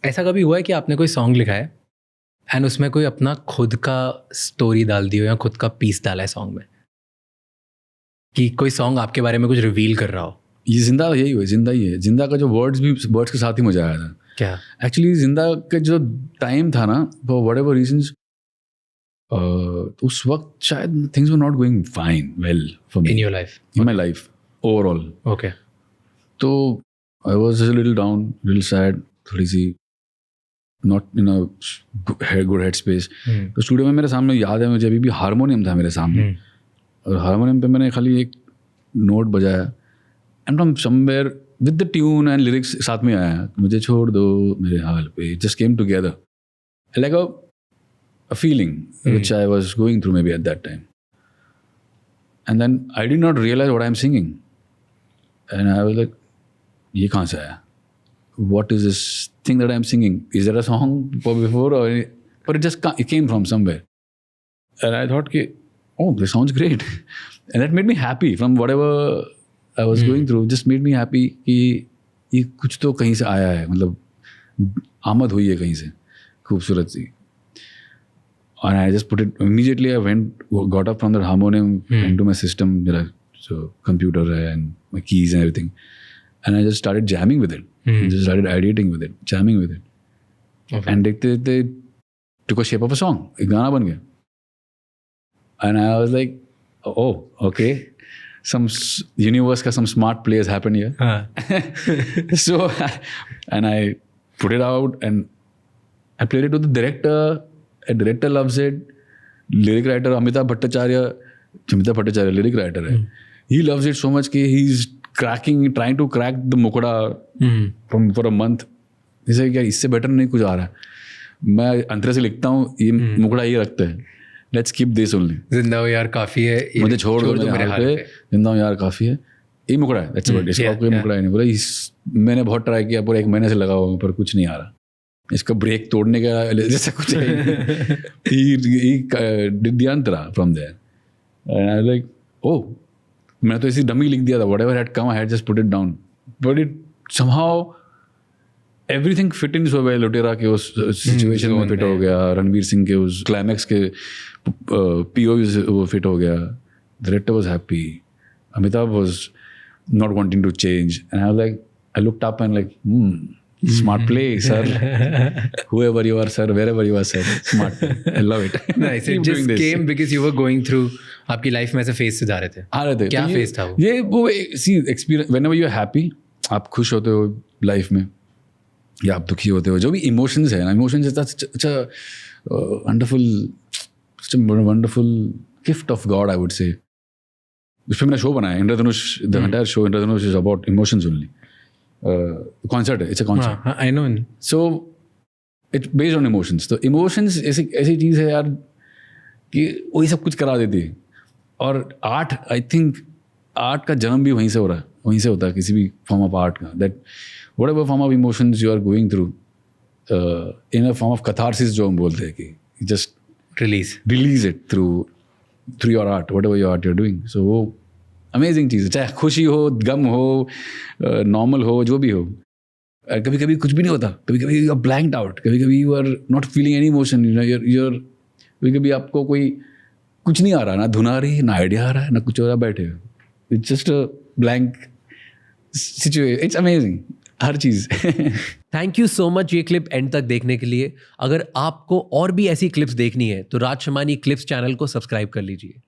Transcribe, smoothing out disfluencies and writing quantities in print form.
ऐसा कभी हुआ है कि आपने कोई सॉन्ग लिखा है एंड उसमें कोई अपना खुद का स्टोरी डाल दी हो या खुद का पीस डाला है सॉन्ग में, कि कोई सॉन्ग आपके बारे में कुछ रिवील कर रहा हो? ये जिंदा यही हुआ, जिंदा ही है। जिंदा का जो वर्ड्स के साथ ही मजा आया था। क्या एक्चुअली जिंदा का जो टाइम था ना, फॉर व्हाटएवर रीजंस, उस वक्त शायद things were not going fine well for me in your life? In my life overall. Okay. तो I was a little down, little sad, थोड़ी सी not in a good head space. तो studio में मेरे सामने याद है मुझे, अभी भी हारमोनियम था मेरे सामने, और हारमोनियम पे मैंने खाली एक नोट बजाया and from somewhere with the tune and lyrics साथ में आया, मुझे छोड़ दो मेरे हाल पे, just came together like a feeling which I was going through maybe at that time. And then I did not realize what I'm singing. And I was like, ye kahan se aaya? What is this thing that I'm singing? Is there a song before? But it came from somewhere. And I thought, oh, this sounds great. And that made me happy from whatever I was going through. Just made me happy कि ये कुछ तो कहीं से आया है, मतलब आमद हुई है कहीं से खूबसूरत सी. And I just put it immediately. I got up from the harmonium into my system, so computer and my keys and everything, and I just started jamming with it. Just started ideating with it, jamming with it, and they took a shape of a song. एक गाना बन गया, and I was like, oh, okay, some universe का some smart plays happened here. So, and I put it out and I played it to the director. A director loves it. Lyric writer Amitabh Bhattacharya lyric writer है. He loves it so much कि he's trying to crack the मुकड़ा for a month. जैसे क्या इससे better नहीं कुछ आ रहा है. मैं अंतरे से लिखता हूँ, ये मुकड़ा ये रखता है. Let's keep this only. जिंदा हो यार काफ़ी है, मुझे छोड़ दो मेरे हाल पे, जिंदा हो यार काफ़ी है, ये मुकड़ा है. That's what इसका कोई मुकड़ा ही नहीं. बोला मैंने बहुत ट्राई किया, पूरा 1 महीने से लगा हुआ पर कुछ नहीं आ रहा. इसका ब्रेक तोड़ने का जैसा कुछ है. दिद्यांतरा from there and I like, oh, मैंने तो ऐसी डमी लिख दिया था. Whatever had come I had just put it down, but it somehow everything fit in so well. Lootera के उस सिचुएशन में फिट हो गया, रणवीर सिंह के उस क्लाइमैक्स के पीओ वो फिट हो गया. Director was happy, Amitabh was not wanting to change, and I was like, I looked up and like, smart play, sir. Whoever you are, sir, wherever you are, sir. Smart play. I love it. Nice. It just came because you were going through, आपकी life में ऐसे phase से जा रहे थे. आ रहे थे. क्या फेज था वो? ये वो see experience. Whenever you are happy, आप खुश होते हो लाइफ में, या आप दुखी होते हो, जो भी इमोशंस है ना, emotions is such a wonderful gift of God, I would say. उस पर मैंने शो बनाया, Indradhanush. The entire show Indradhanush is about emotions only. Concert है, it's a concert. I know. So it's based on emotions. तो emotions ऐसी चीज़ है यार कि वही सब कुछ करा देती है. और आर्ट, आई थिंक आर्ट का जन्म भी वहीं से हो रहा है, वहीं से होता है किसी भी फॉर्म ऑफ आर्ट का. That whatever form of emotions you are going through in a form of catharsis, जो हम बोलते हैं कि just release it through your art, whatever your art you are doing. So वो अमेजिंग चीज़ है, चाहे खुशी हो, गम हो, नॉर्मल हो, जो भी हो. कभी कभी कुछ भी नहीं होता, कभी कभी यू आर ब्लैंक्ड आउट, कभी कभी you are not feeling any emotion. Your कभी कभी आपको कोई कुछ नहीं आ रहा, ना धुन आ रही, ना आइडिया आ रहा है, ना कुछ हो रहा, बैठे हो. It's just a blank situation. It's amazing her cheese. Thank you so much ये क्लिप एंड तक देखने के लिए. अगर आपको और भी ऐसी क्लिप्स देखनी है तो राज शमानी क्लिप्स चैनल को सब्सक्राइब कर लीजिए.